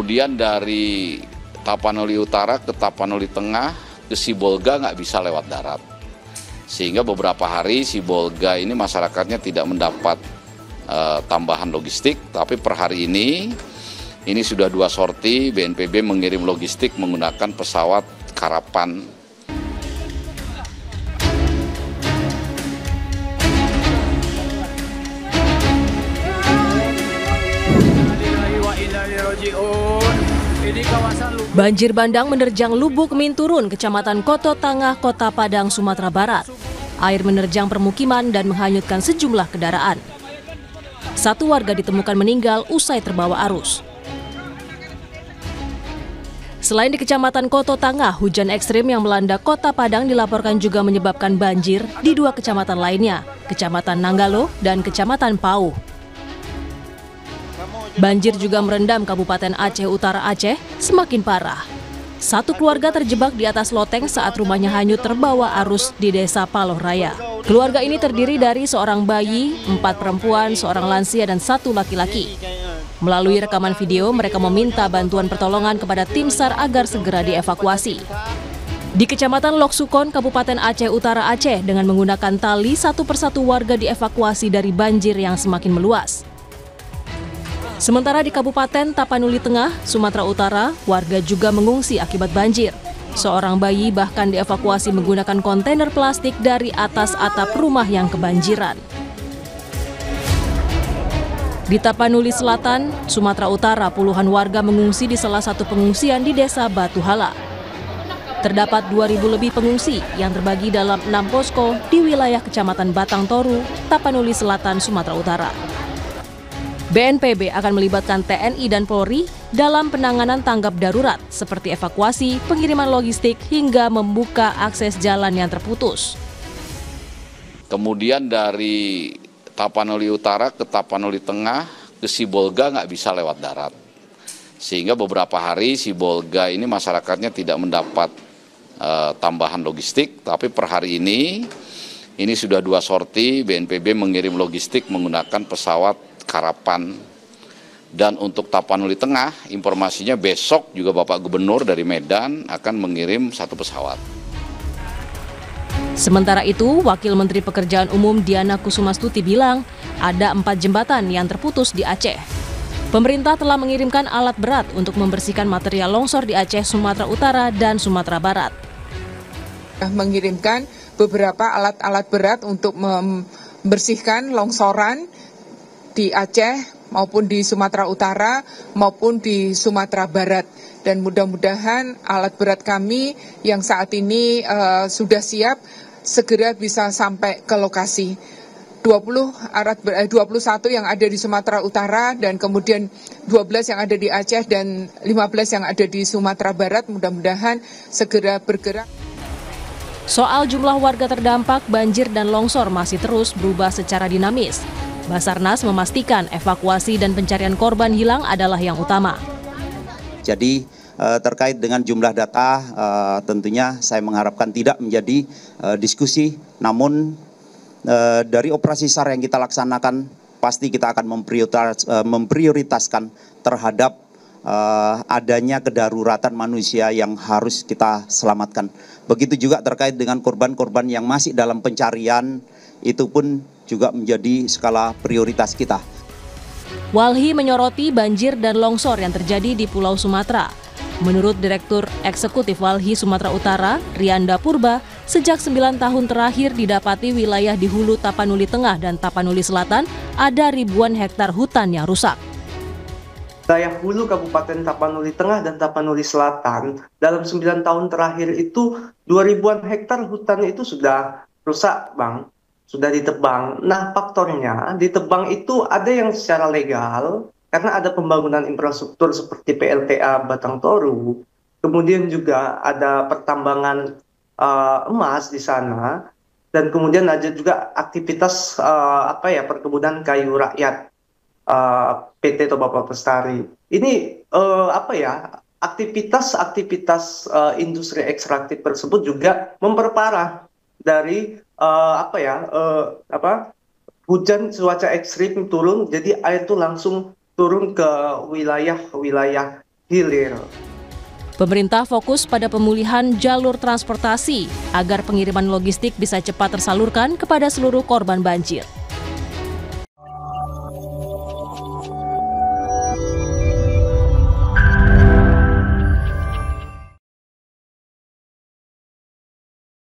Kemudian dari Tapanuli Utara ke Tapanuli Tengah ke Sibolga nggak bisa lewat darat. Sehingga beberapa hari Sibolga ini masyarakatnya tidak mendapat tambahan logistik, tapi per hari ini sudah 2 sorti BNPB mengirim logistik menggunakan pesawat Karapan. Banjir bandang menerjang Lubuk Minturun, Kecamatan Koto Tangah, Kota Padang, Sumatera Barat. Air menerjang permukiman dan menghanyutkan sejumlah kendaraan. 1 warga ditemukan meninggal usai terbawa arus. Selain di Kecamatan Koto Tangah, hujan ekstrim yang melanda Kota Padang dilaporkan juga menyebabkan banjir di 2 kecamatan lainnya, Kecamatan Nanggalo dan Kecamatan Pauh. Banjir juga merendam Kabupaten Aceh Utara Aceh semakin parah. 1 keluarga terjebak di atas loteng saat rumahnya hanyut terbawa arus di Desa Paloh Raya. Keluarga ini terdiri dari seorang bayi, 4 perempuan, seorang lansia, dan 1 laki-laki. Melalui rekaman video, mereka meminta bantuan pertolongan kepada tim SAR agar segera dievakuasi. Di Kecamatan Loksukon, Kabupaten Aceh Utara Aceh, dengan menggunakan tali, 1 persatu warga dievakuasi dari banjir yang semakin meluas. Sementara di Kabupaten Tapanuli Tengah, Sumatera Utara, warga juga mengungsi akibat banjir. Seorang bayi bahkan dievakuasi menggunakan kontainer plastik dari atas atap rumah yang kebanjiran. Di Tapanuli Selatan, Sumatera Utara, puluhan warga mengungsi di salah satu pengungsian di Desa Batu Hala. Terdapat 2.000 lebih pengungsi yang terbagi dalam 6 posko di wilayah Kecamatan Batang Toru, Tapanuli Selatan, Sumatera Utara. BNPB akan melibatkan TNI dan Polri dalam penanganan tanggap darurat seperti evakuasi, pengiriman logistik, hingga membuka akses jalan yang terputus. Kemudian dari Tapanuli Utara ke Tapanuli Tengah ke Sibolga nggak bisa lewat darat. Sehingga beberapa hari Sibolga ini masyarakatnya tidak mendapat tambahan logistik, tapi per hari ini sudah 2 sorti BNPB mengirim logistik menggunakan pesawat Karapan. Dan untuk Tapanuli Tengah, informasinya besok juga Bapak Gubernur dari Medan akan mengirim 1 pesawat. Sementara itu, Wakil Menteri Pekerjaan Umum Diana Kusumastuti bilang ada 4 jembatan yang terputus di Aceh. Pemerintah telah mengirimkan alat berat untuk membersihkan material longsor di Aceh, Sumatera Utara, dan Sumatera Barat. Mengirimkan beberapa alat-alat berat untuk membersihkan longsoran di Aceh maupun di Sumatera Utara maupun di Sumatera Barat, dan mudah-mudahan alat berat kami yang saat ini sudah siap segera bisa sampai ke lokasi. 21 yang ada di Sumatera Utara dan kemudian 12 yang ada di Aceh dan 15 yang ada di Sumatera Barat, mudah-mudahan segera bergerak. Soal jumlah warga terdampak banjir dan longsor masih terus berubah secara dinamis. Basarnas memastikan evakuasi dan pencarian korban hilang adalah yang utama. Jadi terkait dengan jumlah data tentunya saya mengharapkan tidak menjadi diskusi, namun dari operasi SAR yang kita laksanakan pasti kita akan memprioritaskan terhadap adanya kedaruratan manusia yang harus kita selamatkan. Begitu juga terkait dengan korban-korban yang masih dalam pencarian, itu pun juga menjadi skala prioritas kita. Walhi menyoroti banjir dan longsor yang terjadi di Pulau Sumatera. Menurut Direktur Eksekutif Walhi Sumatera Utara, Rianda Purba, sejak 9 tahun terakhir didapati wilayah di hulu Tapanuli Tengah dan Tapanuli Selatan ada ribuan hektar hutan yang rusak. Wilayah hulu Kabupaten Tapanuli Tengah dan Tapanuli Selatan dalam 9 tahun terakhir itu 2.000-an hektar hutan itu sudah rusak, Bang. Sudah ditebang. Nah, faktornya ditebang itu ada yang secara legal karena ada pembangunan infrastruktur seperti PLTA Batang Toru. Kemudian juga ada pertambangan emas di sana, dan kemudian ada juga aktivitas perkebunan kayu rakyat PT Toba Pelestari. Ini aktivitas industri ekstraktif tersebut juga memperparah dari hujan cuaca ekstrim turun, jadi air itu langsung turun ke wilayah hilir. Pemerintah fokus pada pemulihan jalur transportasi agar pengiriman logistik bisa cepat tersalurkan kepada seluruh korban banjir.